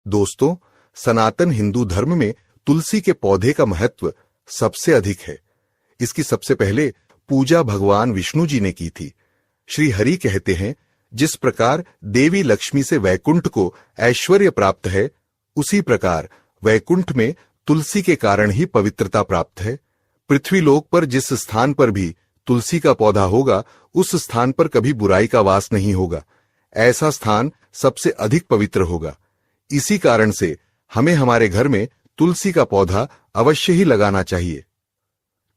दोस्तों, सनातन हिंदू धर्म में तुलसी के पौधे का महत्व सबसे अधिक है। इसकी सबसे पहले पूजा भगवान विष्णु जी ने की थी। श्री हरि कहते हैं, जिस प्रकार देवी लक्ष्मी से वैकुंठ को ऐश्वर्य प्राप्त है, उसी प्रकार वैकुंठ में तुलसी के कारण ही पवित्रता प्राप्त है। पृथ्वीलोक पर जिस स्थान पर भी तुलसी का पौधा होगा, उस स्थान पर कभी बुराई का वास नहीं होगा। ऐसा स्थान सबसे अधिक पवित्र होगा। इसी कारण से हमें हमारे घर में तुलसी का पौधा अवश्य ही लगाना चाहिए।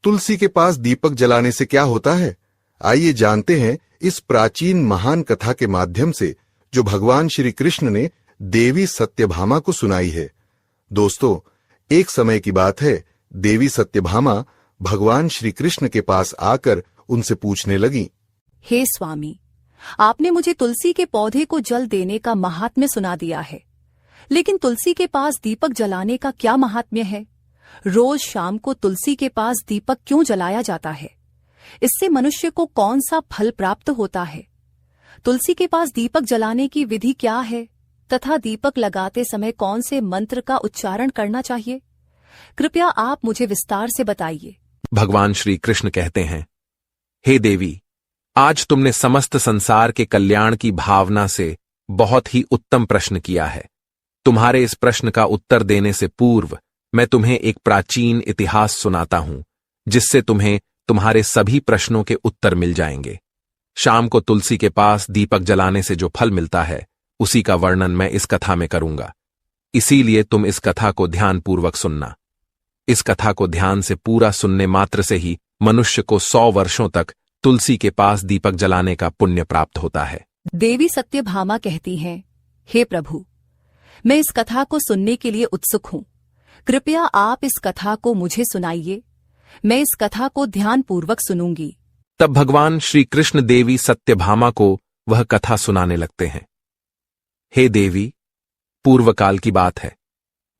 तुलसी के पास दीपक जलाने से क्या होता है, आइए जानते हैं इस प्राचीन महान कथा के माध्यम से, जो भगवान श्री कृष्ण ने देवी सत्यभामा को सुनाई है। दोस्तों, एक समय की बात है, देवी सत्यभामा भगवान श्री कृष्ण के पास आकर उनसे पूछने लगी, हे स्वामी, आपने मुझे तुलसी के पौधे को जल देने का महात्म्य सुना दिया है, लेकिन तुलसी के पास दीपक जलाने का क्या महात्म्य है? रोज शाम को तुलसी के पास दीपक क्यों जलाया जाता है? इससे मनुष्य को कौन सा फल प्राप्त होता है? तुलसी के पास दीपक जलाने की विधि क्या है तथा दीपक लगाते समय कौन से मंत्र का उच्चारण करना चाहिए? कृपया आप मुझे विस्तार से बताइए। भगवान श्री कृष्ण कहते हैं, हे देवी, आज तुमने समस्त संसार के कल्याण की भावना से बहुत ही उत्तम प्रश्न किया है। तुम्हारे इस प्रश्न का उत्तर देने से पूर्व मैं तुम्हें एक प्राचीन इतिहास सुनाता हूं, जिससे तुम्हें तुम्हारे सभी प्रश्नों के उत्तर मिल जाएंगे। शाम को तुलसी के पास दीपक जलाने से जो फल मिलता है, उसी का वर्णन मैं इस कथा में करूंगा। इसीलिए तुम इस कथा को ध्यानपूर्वक सुनना। इस कथा को ध्यान से पूरा सुनने मात्र से ही मनुष्य को 100 वर्षों तक तुलसी के पास दीपक जलाने का पुण्य प्राप्त होता है। देवी सत्यभामा कहती हैं, हे प्रभु, मैं इस कथा को सुनने के लिए उत्सुक हूँ। कृपया आप इस कथा को मुझे सुनाइए। मैं इस कथा को ध्यानपूर्वक सुनूंगी। तब भगवान श्री कृष्ण देवी सत्यभामा को वह कथा सुनाने लगते हैं। हे देवी, पूर्व काल की बात है।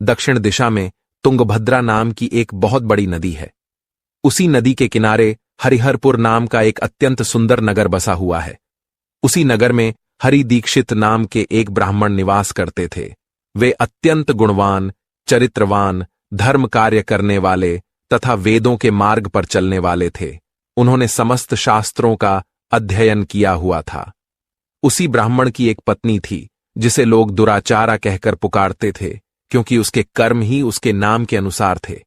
दक्षिण दिशा में तुंगभद्रा नाम की एक बहुत बड़ी नदी है। उसी नदी के किनारे हरिहरपुर नाम का एक अत्यंत सुंदर नगर बसा हुआ है। उसी नगर में हरि दीक्षित नाम के एक ब्राह्मण निवास करते थे। वे अत्यंत गुणवान, चरित्रवान, धर्म कार्य करने वाले तथा वेदों के मार्ग पर चलने वाले थे। उन्होंने समस्त शास्त्रों का अध्ययन किया हुआ था। उसी ब्राह्मण की एक पत्नी थी, जिसे लोग दुराचारा कहकर पुकारते थे, क्योंकि उसके कर्म ही उसके नाम के अनुसार थे।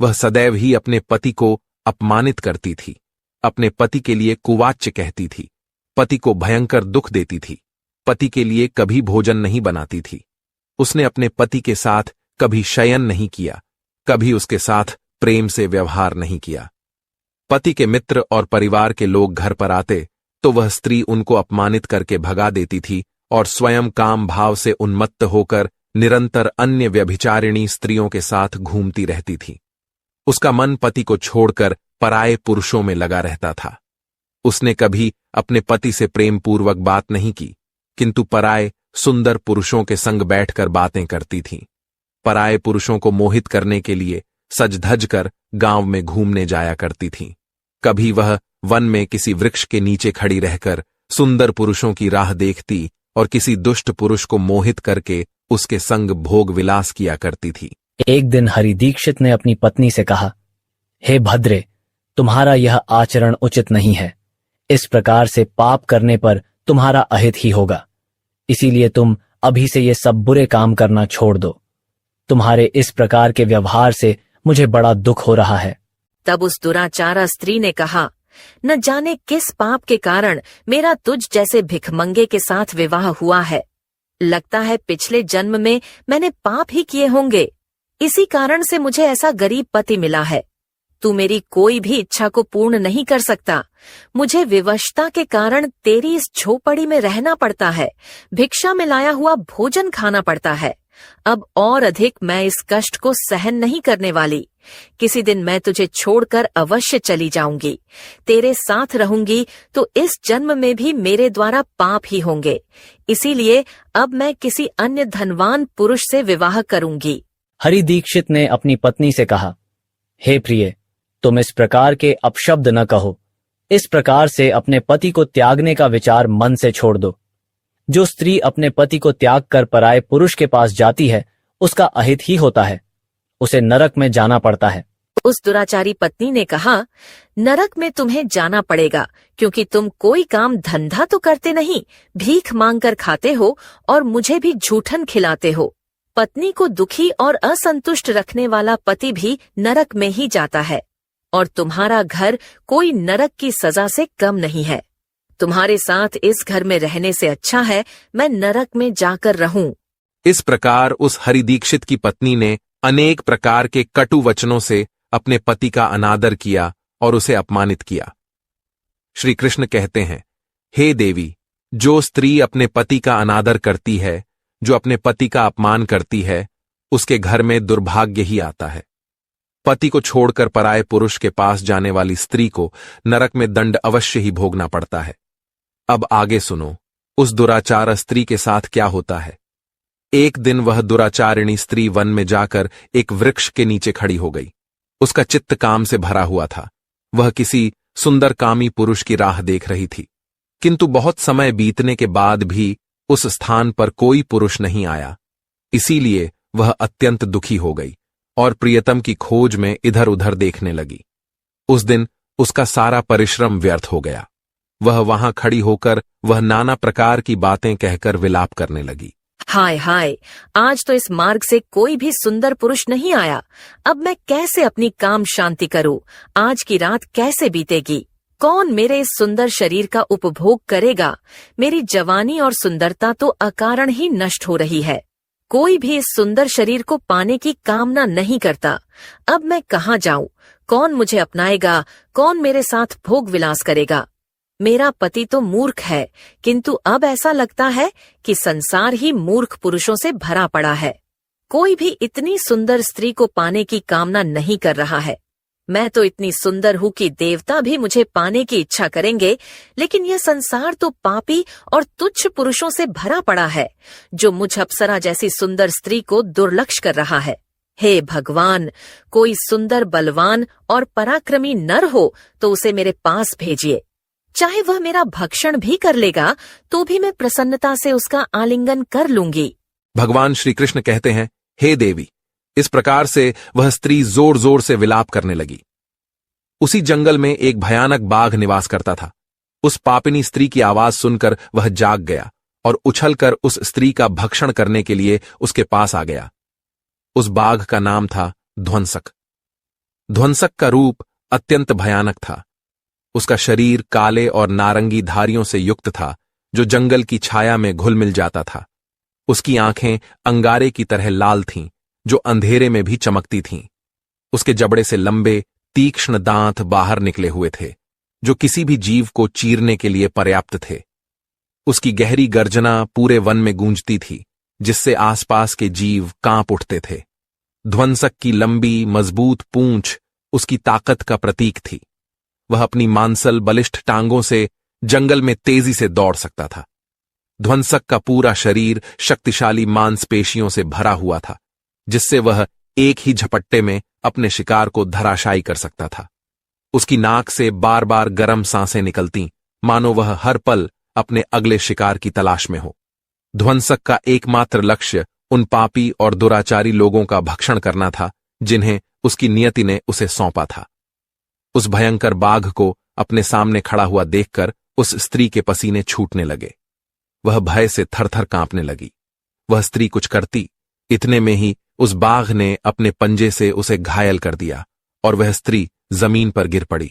वह सदैव ही अपने पति को अपमानित करती थी, अपने पति के लिए कुवाच्य कहती थी, पति को भयंकर दुख देती थी, पति के लिए कभी भोजन नहीं बनाती थी। उसने अपने पति के साथ कभी शयन नहीं किया, कभी उसके साथ प्रेम से व्यवहार नहीं किया। पति के मित्र और परिवार के लोग घर पर आते तो वह स्त्री उनको अपमानित करके भगा देती थी और स्वयं काम भाव से उन्मत्त होकर निरंतर अन्य व्यभिचारिणी स्त्रियों के साथ घूमती रहती थी। उसका मन पति को छोड़कर पराये पुरुषों में लगा रहता था। उसने कभी अपने पति से प्रेम पूर्वक बात नहीं की, किंतु पराये सुंदर पुरुषों के संग बैठकर बातें करती थीं। पराये पुरुषों को मोहित करने के लिए सज धज कर गांव में घूमने जाया करती थीं। कभी वह वन में किसी वृक्ष के नीचे खड़ी रहकर सुंदर पुरुषों की राह देखती और किसी दुष्ट पुरुष को मोहित करके उसके संग भोग विलास किया करती थी। एक दिन हरि दीक्षित ने अपनी पत्नी से कहा, हे भद्रे, तुम्हारा यह आचरण उचित नहीं है। इस प्रकार से पाप करने पर तुम्हारा अहित ही होगा। इसीलिए तुम अभी से ये सब बुरे काम करना छोड़ दो। तुम्हारे इस प्रकार के व्यवहार से मुझे बड़ा दुख हो रहा है। तब उस दुराचारा स्त्री ने कहा, न जाने किस पाप के कारण मेरा तुझ जैसे भिखमंगे के साथ विवाह हुआ है। लगता है पिछले जन्म में मैंने पाप ही किए होंगे। इसी कारण से मुझे ऐसा गरीब पति मिला है। तू मेरी कोई भी इच्छा को पूर्ण नहीं कर सकता। मुझे विवशता के कारण तेरी इस झोपड़ी में रहना पड़ता है। भिक्षा में लाया हुआ भोजन खाना पड़ता है। अब और अधिक मैं इस कष्ट को सहन नहीं करने वाली। किसी दिन मैं तुझे छोड़कर अवश्य चली जाऊंगी। तेरे साथ रहूंगी तो इस जन्म में भी मेरे द्वारा पाप ही होंगे। इसीलिए अब मैं किसी अन्य धनवान पुरुष से विवाह करूंगी। हरि दीक्षित ने अपनी पत्नी से कहा, हे प्रिय, तुम इस प्रकार के अपशब्द न कहो। इस प्रकार से अपने पति को त्यागने का विचार मन से छोड़ दो। जो स्त्री अपने पति को त्याग कर पराये पुरुष के पास जाती है उसका अहित ही होता है, उसे नरक में जाना पड़ता है। उस दुराचारी पत्नी ने कहा, नरक में तुम्हें जाना पड़ेगा, क्योंकि तुम कोई काम धंधा तो करते नहीं, भीख मांगकर खाते हो और मुझे भी झूठन खिलाते हो। पत्नी को दुखी और असंतुष्ट रखने वाला पति भी नरक में ही जाता है, और तुम्हारा घर कोई नरक की सजा से कम नहीं है। तुम्हारे साथ इस घर में रहने से अच्छा है मैं नरक में जाकर रहूं। इस प्रकार उस हरिदीक्षित की पत्नी ने अनेक प्रकार के कटु वचनों से अपने पति का अनादर किया और उसे अपमानित किया। श्री कृष्ण कहते हैं, हे देवी, जो स्त्री अपने पति का अनादर करती है, जो अपने पति का अपमान करती है, उसके घर में दुर्भाग्य ही आता है। पति को छोड़कर पराये पुरुष के पास जाने वाली स्त्री को नरक में दंड अवश्य ही भोगना पड़ता है। अब आगे सुनो, उस दुराचार स्त्री के साथ क्या होता है। एक दिन वह दुराचारिणी स्त्री वन में जाकर एक वृक्ष के नीचे खड़ी हो गई। उसका चित्त काम से भरा हुआ था। वह किसी सुंदर कामी पुरुष की राह देख रही थी, किंतु बहुत समय बीतने के बाद भी उस स्थान पर कोई पुरुष नहीं आया। इसीलिए वह अत्यंत दुखी हो गई और प्रियतम की खोज में इधर उधर देखने लगी। उस दिन उसका सारा परिश्रम व्यर्थ हो गया। वह वहां खड़ी होकर वह नाना प्रकार की बातें कहकर विलाप करने लगी। हाय हाय, आज तो इस मार्ग से कोई भी सुंदर पुरुष नहीं आया। अब मैं कैसे अपनी काम शांति करूं? आज की रात कैसे बीतेगी? कौन मेरे इस सुंदर शरीर का उपभोग करेगा? मेरी जवानी और सुंदरता तो अकारण ही नष्ट हो रही है। कोई भी इस सुंदर शरीर को पाने की कामना नहीं करता। अब मैं कहाँ जाऊं? कौन मुझे अपनाएगा? कौन मेरे साथ भोग विलास करेगा? मेरा पति तो मूर्ख है, किंतु अब ऐसा लगता है कि संसार ही मूर्ख पुरुषों से भरा पड़ा है। कोई भी इतनी सुंदर स्त्री को पाने की कामना नहीं कर रहा है। मैं तो इतनी सुंदर हूँ कि देवता भी मुझे पाने की इच्छा करेंगे, लेकिन यह संसार तो पापी और तुच्छ पुरुषों से भरा पड़ा है, जो मुझ अप्सरा जैसी सुंदर स्त्री को दुर्लक्ष्य कर रहा है। हे भगवान, कोई सुंदर, बलवान और पराक्रमी नर हो तो उसे मेरे पास भेजिए। चाहे वह मेरा भक्षण भी कर लेगा तो भी मैं प्रसन्नता से उसका आलिंगन कर लूंगी। भगवान श्री कृष्ण कहते हैं, हे देवी, इस प्रकार से वह स्त्री जोर जोर से विलाप करने लगी। उसी जंगल में एक भयानक बाघ निवास करता था। उस पापिनी स्त्री की आवाज सुनकर वह जाग गया और उछलकर उस स्त्री का भक्षण करने के लिए उसके पास आ गया। उस बाघ का नाम था ध्वंसक। ध्वंसक का रूप अत्यंत भयानक था। उसका शरीर काले और नारंगी धारियों से युक्त था, जो जंगल की छाया में घुल मिल जाता था। उसकी आंखें अंगारे की तरह लाल थीं, जो अंधेरे में भी चमकती थीं। उसके जबड़े से लंबे तीक्ष्ण दांत बाहर निकले हुए थे, जो किसी भी जीव को चीरने के लिए पर्याप्त थे। उसकी गहरी गर्जना पूरे वन में गूंजती थी, जिससे आसपास के जीव कांप उठते थे। ध्वंसक की लंबी मजबूत पूंछ उसकी ताकत का प्रतीक थी। वह अपनी मांसल बलिष्ठ टांगों से जंगल में तेजी से दौड़ सकता था। ध्वंसक का पूरा शरीर शक्तिशाली मांसपेशियों से भरा हुआ था, जिससे वह एक ही झपट्टे में अपने शिकार को धराशायी कर सकता था। उसकी नाक से बार बार गर्म सांसें निकलतीं, मानो वह हर पल अपने अगले शिकार की तलाश में हो। ध्वंसक का एकमात्र लक्ष्य उन पापी और दुराचारी लोगों का भक्षण करना था, जिन्हें उसकी नियति ने उसे सौंपा था। उस भयंकर बाघ को अपने सामने खड़ा हुआ देखकर उस स्त्री के पसीने छूटने लगे। वह भय से थरथर कांपने लगी। वह स्त्री कुछ करती, इतने में ही उस बाघ ने अपने पंजे से उसे घायल कर दिया और वह स्त्री जमीन पर गिर पड़ी।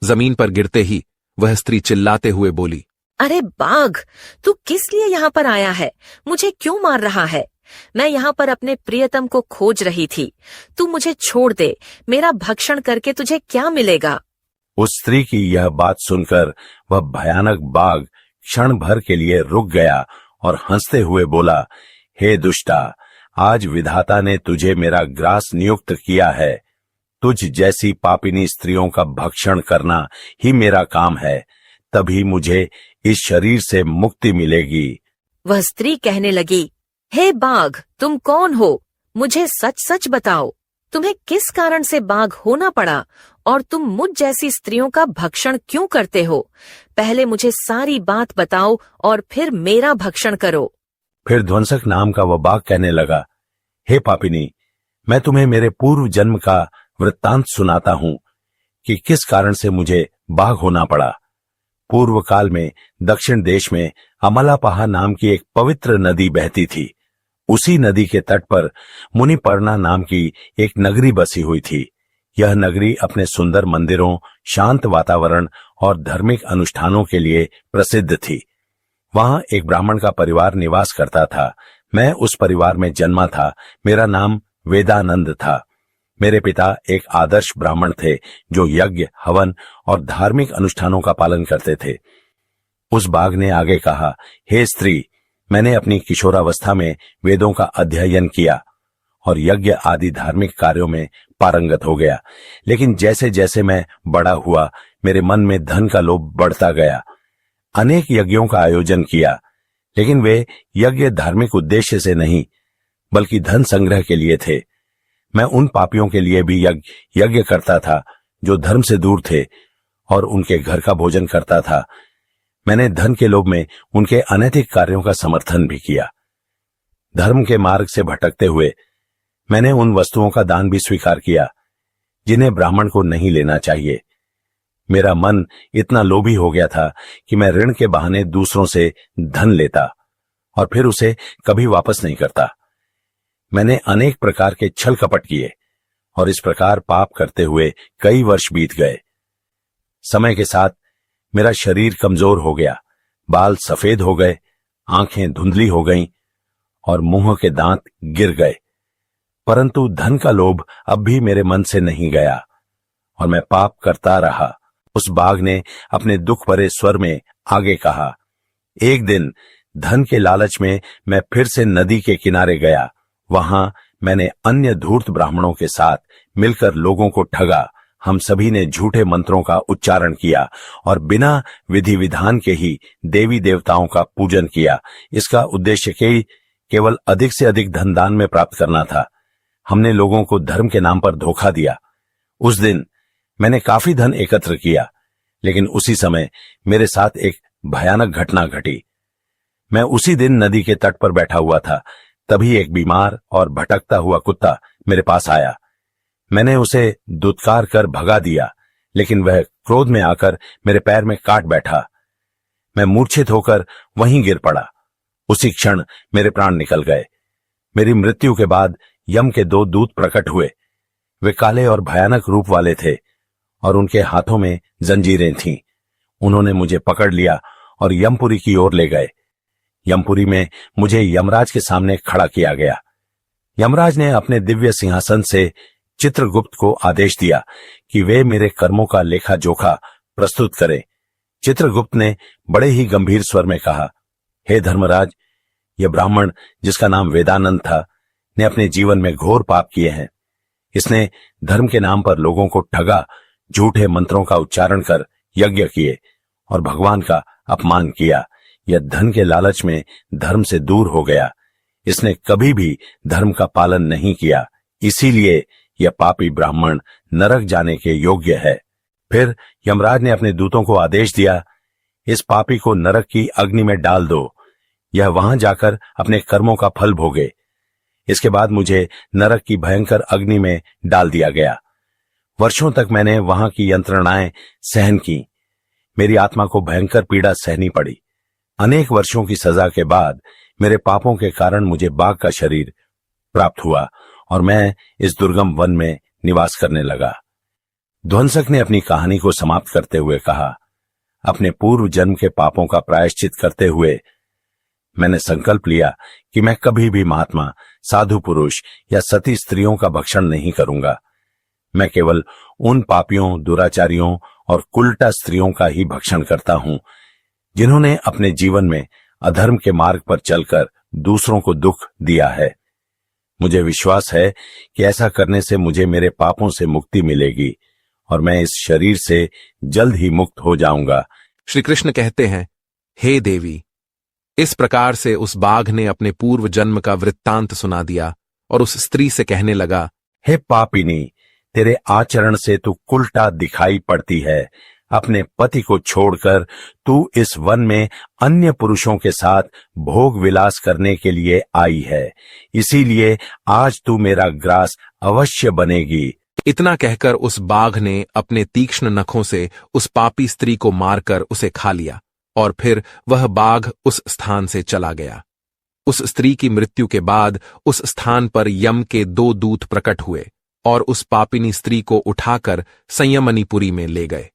जमीन पर गिरते ही वह स्त्री चिल्लाते हुए बोली, अरे बाघ, तू किस लिए यहाँ पर आया है? मुझे क्यों मार रहा है? मैं यहाँ पर अपने प्रियतम को खोज रही थी। तू मुझे छोड़ दे। मेरा भक्षण करके तुझे क्या मिलेगा? उस स्त्री की यह बात सुनकर वह भयानक बाघ क्षण भर के लिए रुक गया और हंसते हुए बोला, हे दुष्टा, आज विधाता ने तुझे मेरा ग्रास नियुक्त किया है। तुझ जैसी पापिनी स्त्रियों का भक्षण करना ही मेरा काम है, तभी मुझे इस शरीर से मुक्ति मिलेगी। वह स्त्री कहने लगी, हे बाघ, तुम कौन हो? मुझे सच सच बताओ, तुम्हें किस कारण से बाघ होना पड़ा और तुम मुझ जैसी स्त्रियों का भक्षण क्यों करते हो? पहले मुझे सारी बात बताओ और फिर मेरा भक्षण करो। फिर ध्वंसक नाम का वह बाघ कहने लगा, हे पापिनी, मैं तुम्हें मेरे पूर्व जन्म का वृत्तांत सुनाता हूं कि किस कारण से मुझे बाघ होना पड़ा। पूर्व काल में दक्षिण देश में अमलापहा नाम की एक पवित्र नदी बहती थी। उसी नदी के तट पर मुनिपर्णा नाम की एक नगरी बसी हुई थी। यह नगरी अपने सुंदर मंदिरों, शांत वातावरण और धार्मिक अनुष्ठानों के लिए प्रसिद्ध थी। वहां एक ब्राह्मण का परिवार निवास करता था। मैं उस परिवार में जन्मा था। मेरा नाम वेदानंद था। मेरे पिता एक आदर्श ब्राह्मण थे जो यज्ञ, हवन और धार्मिक अनुष्ठानों का पालन करते थे। उस बाघ ने आगे कहा, हे स्त्री, मैंने अपनी किशोरावस्था में वेदों का अध्ययन किया और यज्ञ आदि धार्मिक कार्यों में पारंगत हो गया। लेकिन जैसे जैसे मैं बड़ा हुआ, मेरे मन में धन का लोभ बढ़ता गया। अनेक यज्ञों का आयोजन किया, लेकिन वे यज्ञ धार्मिक उद्देश्य से नहीं बल्कि धन संग्रह के लिए थे। मैं उन पापियों के लिए भी यज्ञ करता था जो धर्म से दूर थे और उनके घर का भोजन करता था। मैंने धन के लोभ में उनके अनैतिक कार्यों का समर्थन भी किया। धर्म के मार्ग से भटकते हुए मैंने उन वस्तुओं का दान भी स्वीकार किया जिन्हें ब्राह्मण को नहीं लेना चाहिए। मेरा मन इतना लोभी हो गया था कि मैं ऋण के बहाने दूसरों से धन लेता और फिर उसे कभी वापस नहीं करता। मैंने अनेक प्रकार के छल कपट किए और इस प्रकार पाप करते हुए कई वर्ष बीत गए। समय के साथ मेरा शरीर कमजोर हो गया, बाल सफेद हो गए, आंखें धुंधली हो गईं और मुंह के दांत गिर गए। परंतु धन का लोभ अब भी मेरे मन से नहीं गया और मैं पाप करता रहा। उस बाघ ने अपने दुख भरे स्वर में आगे कहा, एक दिन धन के लालच में मैं फिर से नदी के किनारे गया। वहां मैंने अन्य धूर्त ब्राह्मणों के साथ मिलकर लोगों को ठगा। हम सभी ने झूठे मंत्रों का उच्चारण किया और बिना विधि विधान के ही देवी देवताओं का पूजन किया। इसका उद्देश्य केवल अधिक से अधिक धन दान में प्राप्त करना था। हमने लोगों को धर्म के नाम पर धोखा दिया। उस दिन मैंने काफी धन एकत्र किया, लेकिन उसी समय मेरे साथ एक भयानक घटना घटी। मैं उसी दिन नदी के तट पर बैठा हुआ था। तभी एक बीमार और भटकता हुआ कुत्ता मेरे पास आया। मैंने उसे दुत्कार कर भगा दिया, लेकिन वह क्रोध में आकर मेरे पैर में काट बैठा। मैं मूर्छित होकर वहीं गिर पड़ा। उसी क्षण मेरे प्राण निकल गए। मेरी मृत्यु के बाद यम के 2 दूत प्रकट हुए। वे काले और भयानक रूप वाले थे और उनके हाथों में जंजीरें थीं। उन्होंने मुझे पकड़ लिया और यमपुरी की ओर ले गए। यमपुरी में मुझे यमराज के सामने खड़ा किया गया। यमराज ने अपने दिव्य सिंहासन से चित्रगुप्त को आदेश दिया कि वे मेरे कर्मों का लेखा जोखा प्रस्तुत करें। चित्रगुप्त ने बड़े ही गंभीर स्वर में कहा, हे धर्मराज, यह ब्राह्मण जिसका नाम वेदानंद था ने अपने जीवन में घोर पाप किए हैं। इसने धर्म के नाम पर लोगों को ठगा, झूठे मंत्रों का उच्चारण कर यज्ञ किए और भगवान का अपमान किया। यह धन के लालच में धर्म से दूर हो गया। इसने कभी भी धर्म का पालन नहीं किया, इसीलिए यह पापी ब्राह्मण नरक जाने के योग्य है। फिर यमराज ने अपने दूतों को आदेश दिया, इस पापी को नरक की अग्नि में डाल दो। यह वहां जाकर अपने कर्मों का फल भोगे। इसके बाद मुझे नरक की भयंकर अग्नि में डाल दिया गया। वर्षों तक मैंने वहां की यंत्रणाएं सहन की। मेरी आत्मा को भयंकर पीड़ा सहनी पड़ी। अनेक वर्षों की सजा के बाद मेरे पापों के कारण मुझे बाघ का शरीर प्राप्त हुआ और मैं इस दुर्गम वन में निवास करने लगा। ध्वंसक ने अपनी कहानी को समाप्त करते हुए कहा, अपने पूर्व जन्म के पापों का प्रायश्चित करते हुए मैंने संकल्प लिया कि मैं कभी भी महात्मा, साधु पुरुष या सती स्त्रियों का भक्षण नहीं करूंगा। मैं केवल उन पापियों, दुराचारियों और कुलटा स्त्रियों का ही भक्षण करता हूं जिन्होंने अपने जीवन में अधर्म के मार्ग पर चलकर दूसरों को दुख दिया है। मुझे विश्वास है कि ऐसा करने से मुझे मेरे पापों से मुक्ति मिलेगी और मैं इस शरीर से जल्द ही मुक्त हो जाऊंगा। श्री कृष्ण कहते हैं, हे देवी, इस प्रकार से उस बाघ ने अपने पूर्व जन्म का वृत्तांत सुना दिया और उस स्त्री से कहने लगा, हे पापिनी, तेरे आचरण से तू कुलटा दिखाई पड़ती है। अपने पति को छोड़कर तू इस वन में अन्य पुरुषों के साथ भोग विलास करने के लिए आई है, इसीलिए आज तू मेरा ग्रास अवश्य बनेगी। इतना कहकर उस बाघ ने अपने तीक्ष्ण नखों से उस पापी स्त्री को मारकर उसे खा लिया और फिर वह बाघ उस स्थान से चला गया। उस स्त्री की मृत्यु के बाद उस स्थान पर यम के 2 दूत प्रकट हुए और उस पापिनी स्त्री को उठाकर संयमनीपुरी में ले गए।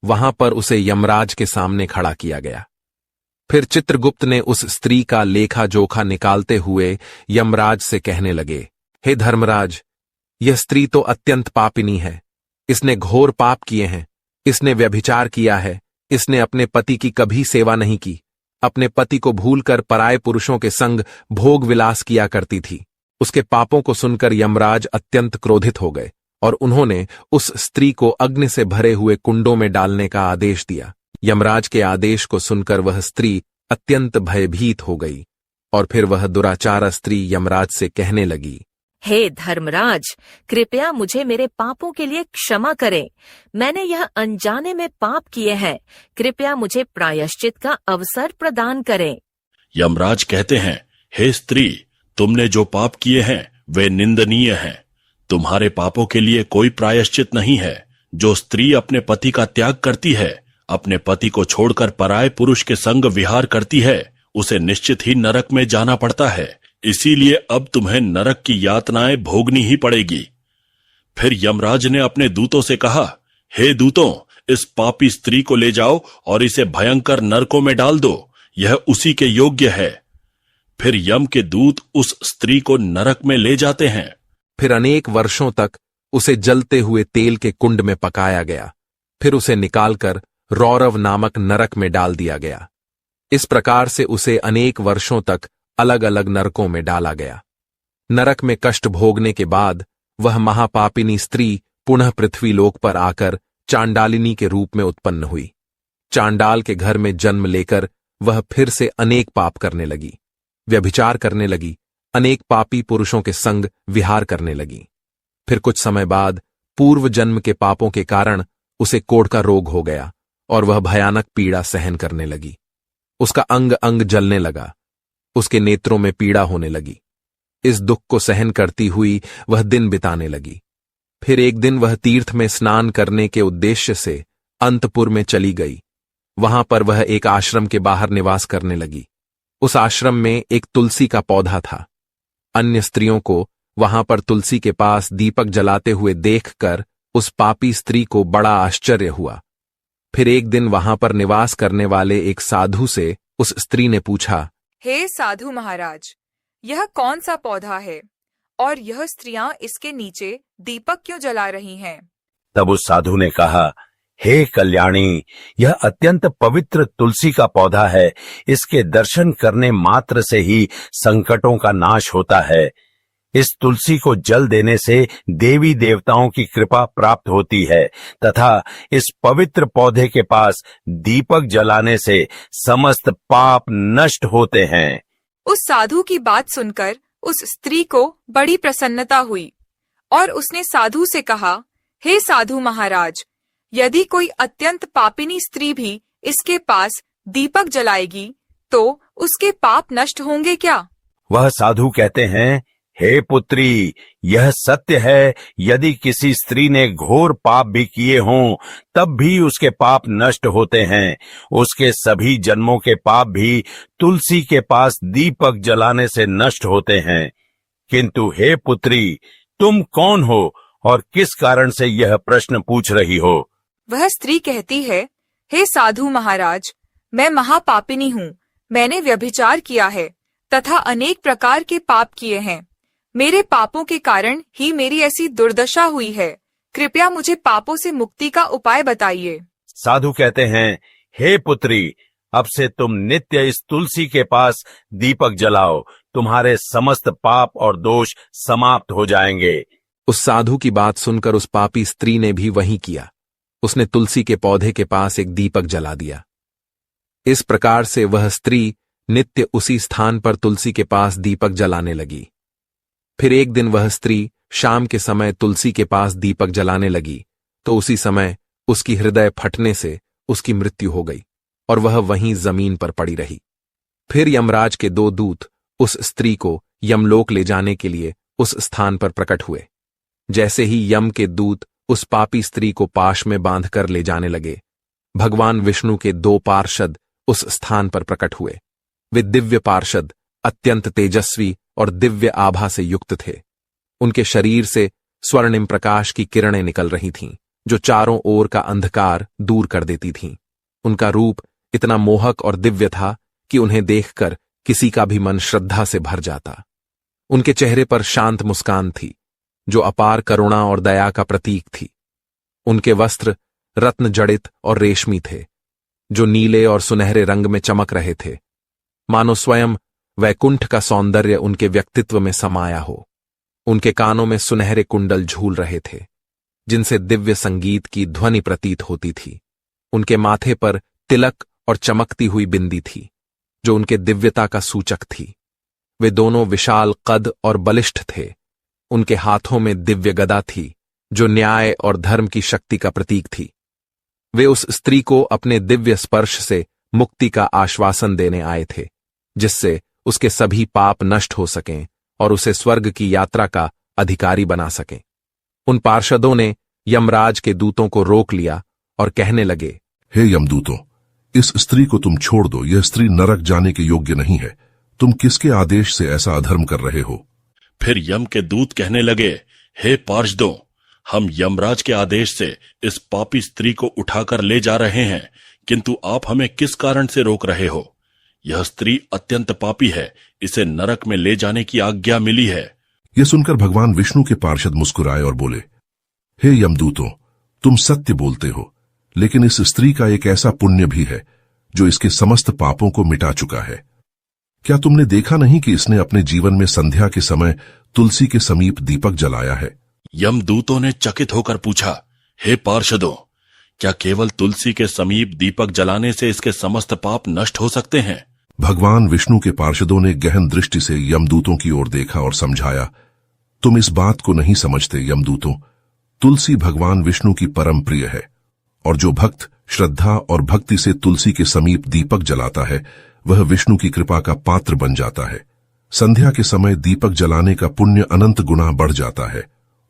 वहां पर उसे यमराज के सामने खड़ा किया गया। फिर चित्रगुप्त ने उस स्त्री का लेखा जोखा निकालते हुए यमराज से कहने लगे, हे धर्मराज, यह स्त्री तो अत्यंत पापिनी है। इसने घोर पाप किए हैं। इसने व्यभिचार किया है। इसने अपने पति की कभी सेवा नहीं की। अपने पति को भूलकर पराये पुरुषों के संग भोग विलास किया करती थी। उसके पापों को सुनकर यमराज अत्यंत क्रोधित हो गए और उन्होंने उस स्त्री को अग्नि से भरे हुए कुंडों में डालने का आदेश दिया। यमराज के आदेश को सुनकर वह स्त्री अत्यंत भयभीत हो गई और फिर वह दुराचारा स्त्री यमराज से कहने लगी, हे धर्मराज, कृपया मुझे मेरे पापों के लिए क्षमा करें। मैंने यह अनजाने में पाप किए हैं। कृपया मुझे प्रायश्चित का अवसर प्रदान करें। यमराज कहते हैं, हे स्त्री, तुमने जो पाप किए हैं वे निंदनीय हैं। तुम्हारे पापों के लिए कोई प्रायश्चित नहीं है। जो स्त्री अपने पति का त्याग करती है, अपने पति को छोड़कर पराये पुरुष के संग विहार करती है, उसे निश्चित ही नरक में जाना पड़ता है। इसीलिए अब तुम्हें नरक की यातनाएं भोगनी ही पड़ेगी। फिर यमराज ने अपने दूतों से कहा, हे दूतों, इस पापी स्त्री को ले जाओ और इसे भयंकर नरकों में डाल दो। यह उसी के योग्य है। फिर यम के दूत उस स्त्री को नरक में ले जाते हैं। फिर अनेक वर्षों तक उसे जलते हुए तेल के कुंड में पकाया गया। फिर उसे निकालकर रौरव नामक नरक में डाल दिया गया। इस प्रकार से उसे अनेक वर्षों तक अलग अलग नरकों में डाला गया। नरक में कष्ट भोगने के बाद वह महापापिनी स्त्री पुनः पृथ्वी लोक पर आकर चांडालिनी के रूप में उत्पन्न हुई। चांडाल के घर में जन्म लेकर वह फिर से अनेक पाप करने लगी, व्यभिचार करने लगी, अनेक पापी पुरुषों के संग विहार करने लगी। फिर कुछ समय बाद पूर्व जन्म के पापों के कारण उसे कोढ़ का रोग हो गया और वह भयानक पीड़ा सहन करने लगी। उसका अंग अंग जलने लगा। उसके नेत्रों में पीड़ा होने लगी। इस दुख को सहन करती हुई वह दिन बिताने लगी। फिर एक दिन वह तीर्थ में स्नान करने के उद्देश्य से अंतपुर में चली गई। वहां पर वह एक आश्रम के बाहर निवास करने लगी। उस आश्रम में एक तुलसी का पौधा था। अन्य स्त्रियों को वहां पर तुलसी के पास दीपक जलाते हुए देखकर उस पापी स्त्री को बड़ा आश्चर्य हुआ। फिर एक दिन वहां पर निवास करने वाले एक साधु से उस स्त्री ने पूछा, हे साधु महाराज, यह कौन सा पौधा है और यह स्त्रियां इसके नीचे दीपक क्यों जला रही हैं? तब उस साधु ने कहा, हे कल्याणी, यह अत्यंत पवित्र तुलसी का पौधा है। इसके दर्शन करने मात्र से ही संकटों का नाश होता है। इस तुलसी को जल देने से देवी देवताओं की कृपा प्राप्त होती है तथा इस पवित्र पौधे के पास दीपक जलाने से समस्त पाप नष्ट होते हैं। उस साधु की बात सुनकर उस स्त्री को बड़ी प्रसन्नता हुई और उसने साधु से कहा, हे साधु महाराज, यदि कोई अत्यंत पापिनी स्त्री भी इसके पास दीपक जलाएगी तो उसके पाप नष्ट होंगे क्या? वह साधु कहते हैं, हे पुत्री, यह सत्य है। यदि किसी स्त्री ने घोर पाप भी किए हों तब भी उसके पाप नष्ट होते हैं। उसके सभी जन्मों के पाप भी तुलसी के पास दीपक जलाने से नष्ट होते हैं। किंतु हे पुत्री, तुम कौन हो और किस कारण से यह प्रश्न पूछ रही हो? वह स्त्री कहती है, हे साधु महाराज, मैं महापापिनी हूँ। मैंने व्यभिचार किया है तथा अनेक प्रकार के पाप किए हैं। मेरे पापों के कारण ही मेरी ऐसी दुर्दशा हुई है। कृपया मुझे पापों से मुक्ति का उपाय बताइए। साधु कहते हैं, हे पुत्री, अब से तुम नित्य इस तुलसी के पास दीपक जलाओ। तुम्हारे समस्त पाप और दोष समाप्त हो जाएंगे। उस साधु की बात सुनकर उस पापी स्त्री ने भी वही किया। उसने तुलसी के पौधे के पास एक दीपक जला दिया। इस प्रकार से वह स्त्री नित्य उसी स्थान पर तुलसी के पास दीपक जलाने लगी। फिर एक दिन वह स्त्री शाम के समय तुलसी के पास दीपक जलाने लगी तो उसी समय उसकी हृदय फटने से उसकी मृत्यु हो गई और वह वहीं जमीन पर पड़ी रही। फिर यमराज के 2 दूत उस स्त्री को यमलोक ले जाने के लिए उस स्थान पर प्रकट हुए। जैसे ही यम के दूत उस पापी स्त्री को पाश में बांधकर ले जाने लगे, भगवान विष्णु के 2 पार्षद उस स्थान पर प्रकट हुए। वे दिव्य पार्षद अत्यंत तेजस्वी और दिव्य आभा से युक्त थे। उनके शरीर से स्वर्णिम प्रकाश की किरणें निकल रही थीं, जो चारों ओर का अंधकार दूर कर देती थीं। उनका रूप इतना मोहक और दिव्य था कि उन्हें देखकर किसी का भी मन श्रद्धा से भर जाता। उनके चेहरे पर शांत मुस्कान थी, जो अपार करुणा और दया का प्रतीक थी। उनके वस्त्र रत्न जड़ित और रेशमी थे, जो नीले और सुनहरे रंग में चमक रहे थे, मानो स्वयं वैकुंठ का सौंदर्य उनके व्यक्तित्व में समाया हो। उनके कानों में सुनहरे कुंडल झूल रहे थे, जिनसे दिव्य संगीत की ध्वनि प्रतीत होती थी। उनके माथे पर तिलक और चमकती हुई बिंदी थी, जो उनके दिव्यता का सूचक थी। वे दोनों विशाल कद और बलिष्ठ थे। उनके हाथों में दिव्य गदा थी, जो न्याय और धर्म की शक्ति का प्रतीक थी। वे उस स्त्री को अपने दिव्य स्पर्श से मुक्ति का आश्वासन देने आए थे, जिससे उसके सभी पाप नष्ट हो सकें और उसे स्वर्ग की यात्रा का अधिकारी बना सकें। उन पार्षदों ने यमराज के दूतों को रोक लिया और कहने लगे, हे यमदूतों, इस स्त्री को तुम छोड़ दो। यह स्त्री नरक जाने के योग्य नहीं है। तुम किसके आदेश से ऐसा अधर्म कर रहे हो? फिर यम के दूत कहने लगे, हे पार्षदों, हम यमराज के आदेश से इस पापी स्त्री को उठाकर ले जा रहे हैं, किंतु आप हमें किस कारण से रोक रहे हो? यह स्त्री अत्यंत पापी है, इसे नरक में ले जाने की आज्ञा मिली है। यह सुनकर भगवान विष्णु के पार्षद मुस्कुराए और बोले, हे यमदूतों, तुम सत्य बोलते हो, लेकिन इस स्त्री का एक ऐसा पुण्य भी है जो इसके समस्त पापों को मिटा चुका है। क्या तुमने देखा नहीं कि इसने अपने जीवन में संध्या के समय तुलसी के समीप दीपक जलाया है? यमदूतों ने चकित होकर पूछा, हे पार्षदों, क्या केवल तुलसी के समीप दीपक जलाने से इसके समस्त पाप नष्ट हो सकते हैं? भगवान विष्णु के पार्षदों ने गहन दृष्टि से यमदूतों की ओर देखा और समझाया, तुम इस बात को नहीं समझते यमदूतों। तुलसी भगवान विष्णु की परम प्रिय है, और जो भक्त श्रद्धा और भक्ति से तुलसी के समीप दीपक जलाता है, वह विष्णु की कृपा का पात्र बन जाता है। संध्या के समय दीपक जलाने का पुण्य अनंत गुना बढ़ जाता है,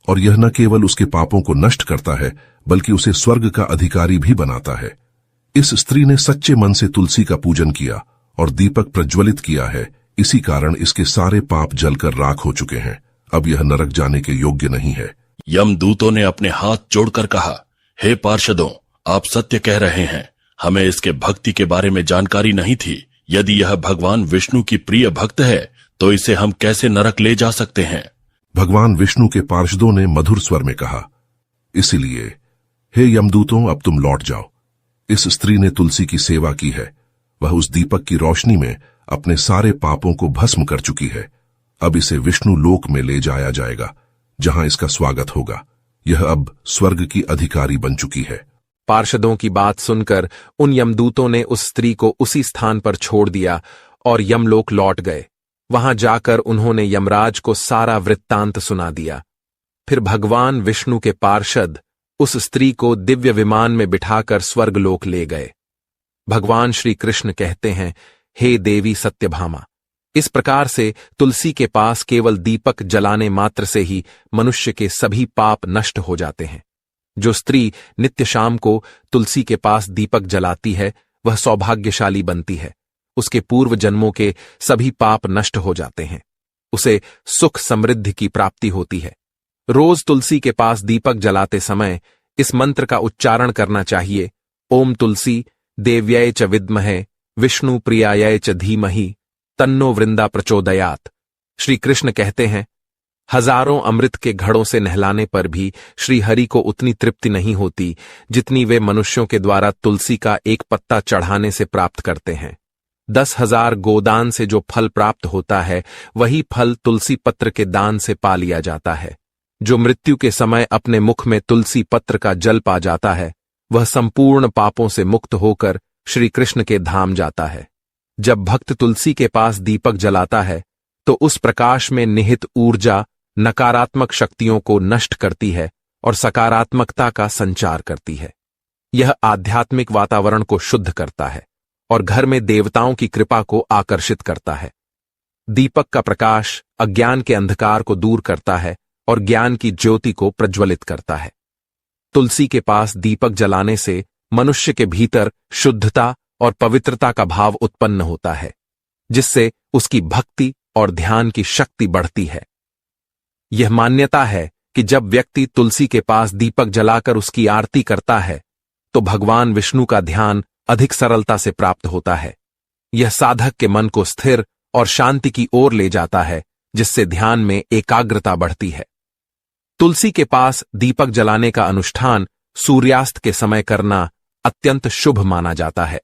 और यह न केवल उसके पापों को नष्ट करता है, बल्कि उसे स्वर्ग का अधिकारी भी बनाता है। इस स्त्री ने सच्चे मन से तुलसी का पूजन किया और दीपक प्रज्वलित किया है, इसी कारण इसके सारे पाप जलकर राख हो चुके हैं। अब यह नरक जाने के योग्य नहीं है। यमदूतों ने अपने हाथ जोड़कर कहा, हे पार्षदों, आप सत्य कह रहे हैं। हमें इसके भक्ति के बारे में जानकारी नहीं थी। यदि यह भगवान विष्णु की प्रिय भक्त है, तो इसे हम कैसे नरक ले जा सकते हैं? भगवान विष्णु के पार्षदों ने मधुर स्वर में कहा, इसलिए हे यमदूतों, अब तुम लौट जाओ। इस स्त्री ने तुलसी की सेवा की है। वह उस दीपक की रोशनी में अपने सारे पापों को भस्म कर चुकी है। अब इसे विष्णु लोक में ले जाया जाएगा, जहां इसका स्वागत होगा। यह अब स्वर्ग की अधिकारी बन चुकी है। पार्षदों की बात सुनकर उन यमदूतों ने उस स्त्री को उसी स्थान पर छोड़ दिया और यमलोक लौट गए। वहां जाकर उन्होंने यमराज को सारा वृत्तांत सुना दिया। फिर भगवान विष्णु के पार्षद उस स्त्री को दिव्य विमान में बिठाकर स्वर्गलोक ले गए। भगवान श्री कृष्ण कहते हैं, हे देवी सत्यभामा, इस प्रकार से तुलसी के पास केवल दीपक जलाने मात्र से ही मनुष्य के सभी पाप नष्ट हो जाते हैं। जो स्त्री नित्य शाम को तुलसी के पास दीपक जलाती है, वह सौभाग्यशाली बनती है। उसके पूर्व जन्मों के सभी पाप नष्ट हो जाते हैं। उसे सुख समृद्धि की प्राप्ति होती है। रोज तुलसी के पास दीपक जलाते समय इस मंत्र का उच्चारण करना चाहिए, ओम तुलसी देव्यै च विद्महे विष्णु प्रियायै च धीमहि तन्नो वृंदा प्रचोदयात। श्री कृष्ण कहते हैं, हजारों अमृत के घड़ों से नहलाने पर भी श्री हरि को उतनी तृप्ति नहीं होती जितनी वे मनुष्यों के द्वारा तुलसी का एक पत्ता चढ़ाने से प्राप्त करते हैं। 10,000 गोदान से जो फल प्राप्त होता है, वही फल तुलसी पत्र के दान से पा लिया जाता है। जो मृत्यु के समय अपने मुख में तुलसी पत्र का जल पा जाता है, वह संपूर्ण पापों से मुक्त होकर श्री कृष्ण के धाम जाता है। जब भक्त तुलसी के पास दीपक जलाता है, तो उस प्रकाश में निहित ऊर्जा नकारात्मक शक्तियों को नष्ट करती है और सकारात्मकता का संचार करती है। यह आध्यात्मिक वातावरण को शुद्ध करता है और घर में देवताओं की कृपा को आकर्षित करता है। दीपक का प्रकाश अज्ञान के अंधकार को दूर करता है और ज्ञान की ज्योति को प्रज्वलित करता है। तुलसी के पास दीपक जलाने से मनुष्य के भीतर शुद्धता और पवित्रता का भाव उत्पन्न होता है, जिससे उसकी भक्ति और ध्यान की शक्ति बढ़ती है। यह मान्यता है कि जब व्यक्ति तुलसी के पास दीपक जलाकर उसकी आरती करता है तो भगवान विष्णु का ध्यान अधिक सरलता से प्राप्त होता है। यह साधक के मन को स्थिर और शांति की ओर ले जाता है, जिससे ध्यान में एकाग्रता बढ़ती है। तुलसी के पास दीपक जलाने का अनुष्ठान सूर्यास्त के समय करना अत्यंत शुभ माना जाता है।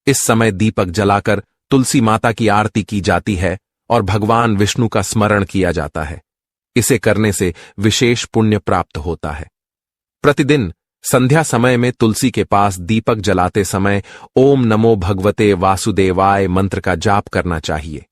इस समय दीपक जलाकर तुलसी माता की आरती की जाती है और भगवान विष्णु का स्मरण किया जाता है। इसे करने से विशेष पुण्य प्राप्त होता है। प्रतिदिन संध्या समय में तुलसी के पास दीपक जलाते समय ओम नमो भगवते वासुदेवाय मंत्र का जाप करना चाहिए।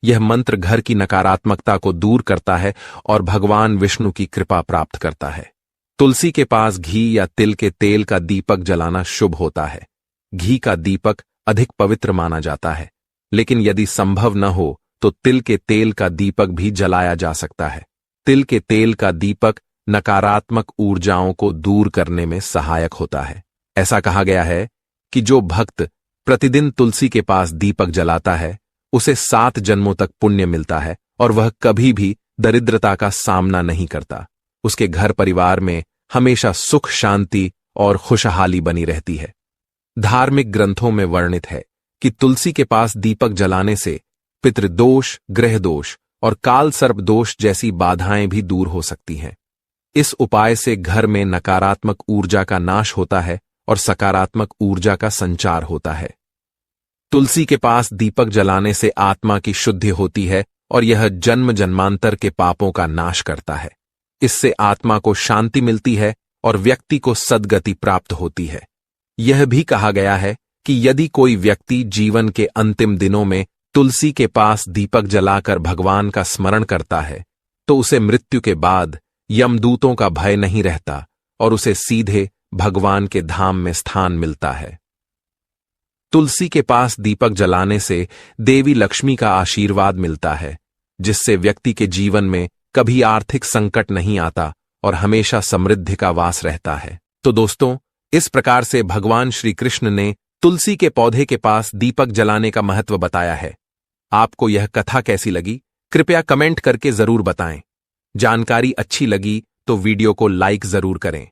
यह मंत्र घर की नकारात्मकता को दूर करता है और भगवान विष्णु की कृपा प्राप्त करता है। तुलसी के पास घी या तिल के तेल का दीपक जलाना शुभ होता है। घी का दीपक अधिक पवित्र माना जाता है, लेकिन यदि संभव न हो तो तिल के तेल का दीपक भी जलाया जा सकता है। तिल के तेल का दीपक नकारात्मक ऊर्जाओं को दूर करने में सहायक होता है। ऐसा कहा गया है कि जो भक्त प्रतिदिन तुलसी के पास दीपक जलाता है उसे 7 जन्मों तक पुण्य मिलता है और वह कभी भी दरिद्रता का सामना नहीं करता। उसके घर परिवार में हमेशा सुख, शांति और खुशहाली बनी रहती है। धार्मिक ग्रंथों में वर्णित है कि तुलसी के पास दीपक जलाने से पितृदोष, ग्रह दोष और काल सर्प दोष जैसी बाधाएं भी दूर हो सकती हैं। इस उपाय से घर में नकारात्मक ऊर्जा का नाश होता है और सकारात्मक ऊर्जा का संचार होता है। तुलसी के पास दीपक जलाने से आत्मा की शुद्धि होती है और यह जन्म जन्मांतर के पापों का नाश करता है। इससे आत्मा को शांति मिलती है और व्यक्ति को सद्गति प्राप्त होती है। यह भी कहा गया है कि यदि कोई व्यक्ति जीवन के अंतिम दिनों में तुलसी के पास दीपक जलाकर भगवान का स्मरण करता है तो उसे मृत्यु के बाद यमदूतों का भय नहीं रहता और उसे सीधे भगवान के धाम में स्थान मिलता है। तुलसी के पास दीपक जलाने से देवी लक्ष्मी का आशीर्वाद मिलता है, जिससे व्यक्ति के जीवन में कभी आर्थिक संकट नहीं आता और हमेशा समृद्धि का वास रहता है। तो दोस्तों, इस प्रकार से भगवान श्री कृष्ण ने तुलसी के पौधे के पास दीपक जलाने का महत्व बताया है। आपको यह कथा कैसी लगी, कृपया कमेंट करके जरूर बताएं। जानकारी अच्छी लगी तो वीडियो को लाइक जरूर करें।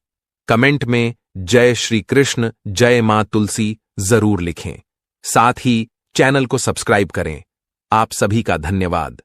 कमेंट में जय श्री कृष्ण, जय मां तुलसी जरूर लिखें। साथ ही चैनल को सब्सक्राइब करें। आप सभी का धन्यवाद।